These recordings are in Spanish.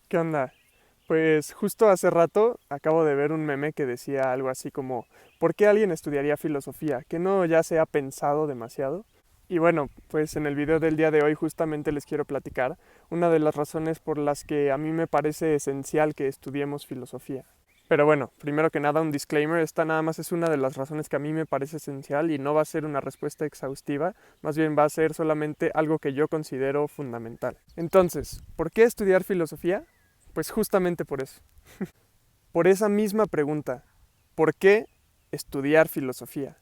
¿Qué onda? Pues justo hace rato acabo de ver un meme que decía algo así como, ¿por qué alguien estudiaría filosofía? ¿Que no ya se ha pensado demasiado? Y bueno, pues en el video del día de hoy justamente les quiero platicar una de las razones por las que a mí me parece esencial que estudiemos filosofía. Pero bueno, primero que nada un disclaimer, esta nada más es una de las razones que a mí me parece esencial y no va a ser una respuesta exhaustiva, más bien va a ser solamente algo que yo considero fundamental. Entonces, ¿por qué estudiar filosofía? Pues justamente por eso. Por esa misma pregunta. ¿Por qué estudiar filosofía?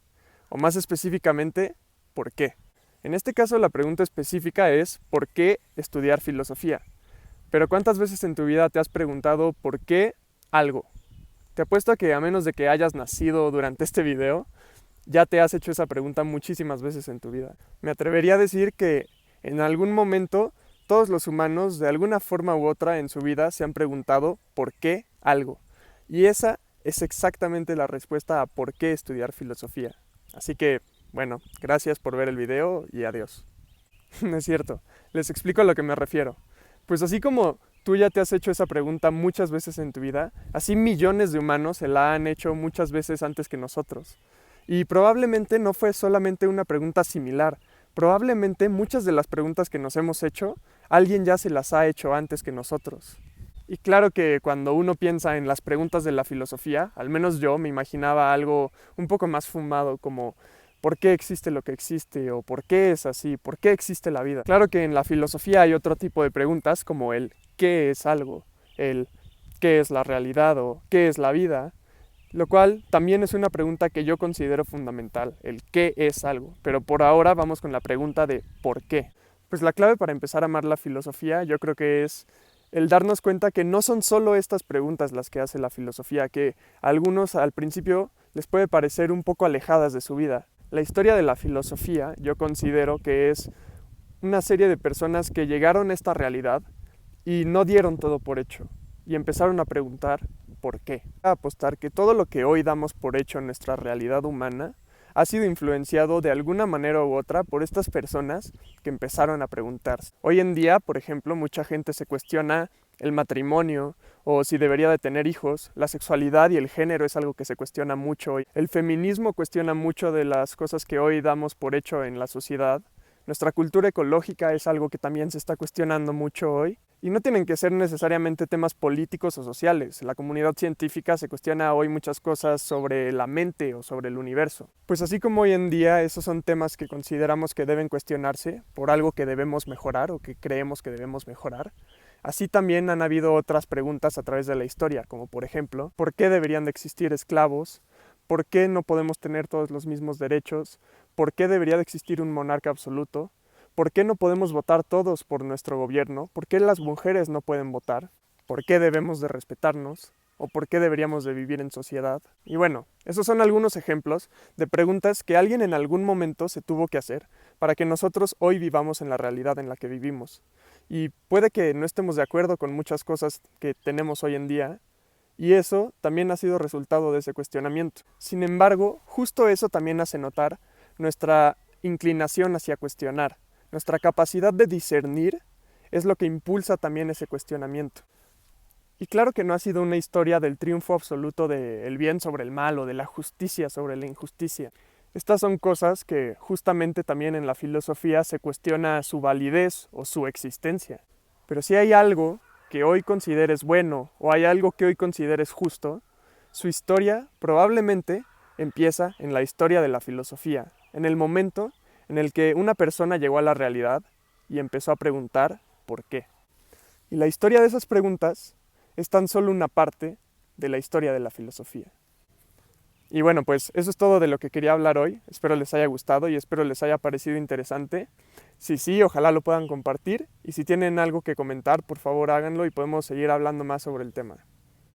O más específicamente, ¿por qué? En este caso la pregunta específica es ¿por qué estudiar filosofía? Pero ¿cuántas veces en tu vida te has preguntado por qué algo? Te apuesto a que a menos de que hayas nacido durante este video, ya te has hecho esa pregunta muchísimas veces en tu vida. Me atrevería a decir que en algún momento todos los humanos de alguna forma u otra en su vida se han preguntado por qué algo. Y esa es exactamente la respuesta a por qué estudiar filosofía. Así que, bueno, gracias por ver el video y adiós. No es cierto, les explico a lo que me refiero. Pues así como tú ya te has hecho esa pregunta muchas veces en tu vida, así millones de humanos se la han hecho muchas veces antes que nosotros. Y probablemente no fue solamente una pregunta similar, probablemente muchas de las preguntas que nos hemos hecho, alguien ya se las ha hecho antes que nosotros. Y claro que cuando uno piensa en las preguntas de la filosofía, al menos yo me imaginaba algo un poco más fumado como ¿por qué existe lo que existe? ¿O por qué es así? ¿Por qué existe la vida? Claro que en la filosofía hay otro tipo de preguntas como el ¿qué es algo? El ¿qué es la realidad? ¿O qué es la vida? Lo cual también es una pregunta que yo considero fundamental, el qué es algo. Pero por ahora vamos con la pregunta de ¿por qué? Pues la clave para empezar a amar la filosofía yo creo que es el darnos cuenta que no son solo estas preguntas las que hace la filosofía, que a algunos al principio les puede parecer un poco alejadas de su vida. La historia de la filosofía yo considero que es una serie de personas que llegaron a esta realidad y no dieron todo por hecho y empezaron a preguntar por qué. A apostar que todo lo que hoy damos por hecho en nuestra realidad humana ha sido influenciado de alguna manera u otra por estas personas que empezaron a preguntarse. Hoy en día, por ejemplo, mucha gente se cuestiona el matrimonio o si debería de tener hijos, la sexualidad y el género es algo que se cuestiona mucho hoy. El feminismo cuestiona mucho de las cosas que hoy damos por hecho en la sociedad. Nuestra cultura ecológica es algo que también se está cuestionando mucho hoy. Y no tienen que ser necesariamente temas políticos o sociales. La comunidad científica se cuestiona hoy muchas cosas sobre la mente o sobre el universo. Pues así como hoy en día esos son temas que consideramos que deben cuestionarse por algo que debemos mejorar o que creemos que debemos mejorar, así también han habido otras preguntas a través de la historia, como por ejemplo, ¿por qué deberían de existir esclavos? ¿Por qué no podemos tener todos los mismos derechos? ¿Por qué debería de existir un monarca absoluto? ¿Por qué no podemos votar todos por nuestro gobierno? ¿Por qué las mujeres no pueden votar? ¿Por qué debemos de respetarnos? ¿O por qué deberíamos de vivir en sociedad? Y bueno, esos son algunos ejemplos de preguntas que alguien en algún momento se tuvo que hacer para que nosotros hoy vivamos en la realidad en la que vivimos. Y puede que no estemos de acuerdo con muchas cosas que tenemos hoy en día, y eso también ha sido resultado de ese cuestionamiento. Sin embargo, justo eso también hace notar nuestra inclinación hacia cuestionar. Nuestra capacidad de discernir es lo que impulsa también ese cuestionamiento. Y claro que no ha sido una historia del triunfo absoluto del bien sobre el mal o de la justicia sobre la injusticia. Estas son cosas que justamente también en la filosofía se cuestiona su validez o su existencia. Pero si hay algo que hoy consideres bueno o hay algo que hoy consideres justo, su historia probablemente empieza en la historia de la filosofía, en el momento en el que una persona llegó a la realidad y empezó a preguntar por qué. Y la historia de esas preguntas es tan solo una parte de la historia de la filosofía. Y bueno, pues eso es todo de lo que quería hablar hoy. Espero les haya gustado y espero les haya parecido interesante. Si sí, ojalá lo puedan compartir. Y si tienen algo que comentar, por favor háganlo y podemos seguir hablando más sobre el tema.